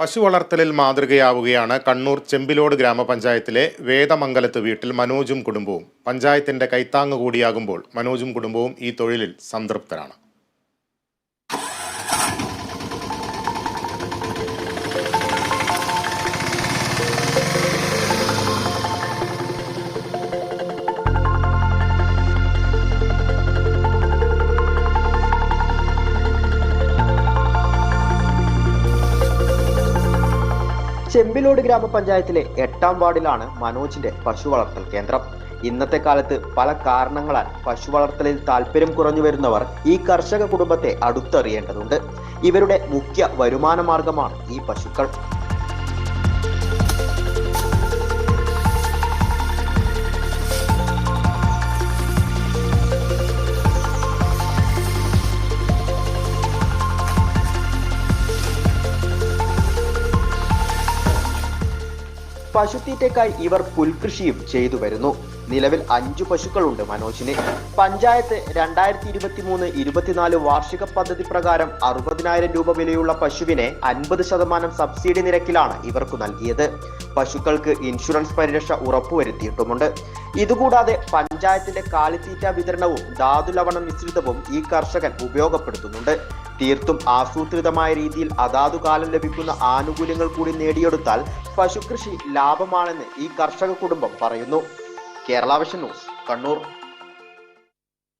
പശു വളർത്തലിൽ മാതൃകയാവുകയാണ് കണ്ണൂർ ചെമ്പിലോട് ഗ്രാമപഞ്ചായത്തിലെ വേദമംഗലത്ത് വീട്ടിൽ മനോജും കുടുംബവും. പഞ്ചായത്തിന്റെ കൈത്താങ്ങ് കൂടിയാകുമ്പോൾ മനോജും കുടുംബവും ഈ തൊഴിലിൽ സംതൃപ്തരാണ്. ചെമ്പിലോട് ഗ്രാമപഞ്ചായത്തിലെ 8ാം വാർഡിലാണ് മനോജിന്റെ പശു വളർത്തൽ കേന്ദ്രം. ഇന്നത്തെ കാലത്ത് പല കാരണങ്ങളാൽ പശു വളർത്തലിൽ താല്പര്യം കുറഞ്ഞു വരുന്നവർ ഈ കർഷക കുടുംബത്തെ അടുത്തറിയേണ്ടതുണ്ട്. ഇവരുടെ മുഖ്യ വരുമാന മാർഗമാണ് ഈ പശുക്കൾ. പശുത്തീറ്റയ്ക്കായി ഇവർ പുൽകൃഷിയും ചെയ്തു വരുന്നു. നിലവിൽ 5 പശുക്കളുണ്ട് മനോജിന്. പഞ്ചായത്ത് 2023-24 വാർഷിക പദ്ധതി പ്രകാരം 60,000 രൂപ വിലയുള്ള പശുവിനെ 50% സബ്സിഡി നിരക്കിലാണ് ഇവർക്ക് നൽകിയത്. പശുക്കൾക്ക് ഇൻഷുറൻസ് പരിരക്ഷ ഉറപ്പുവരുത്തിയിട്ടുമുണ്ട്. ഇതുകൂടാതെ പഞ്ചായത്തിന്റെ കാലിത്തീറ്റ വിതരണവും ധാതുലവണ മിശ്രിതവും ഈ കർഷകൻ ഉപയോഗപ്പെടുത്തുന്നുണ്ട്. തീർത്തും ആസൂത്രിതമായ രീതിയിൽ അതാതു കാലം ലഭിക്കുന്ന ആനുകൂല്യങ്ങൾ കൂടി നേടിയെടുത്താൽ പശുകൃഷി ലാഭമാണെന്ന് ഈ കർഷക കുടുംബം പറയുന്നു. Kerala vision news, Kannur.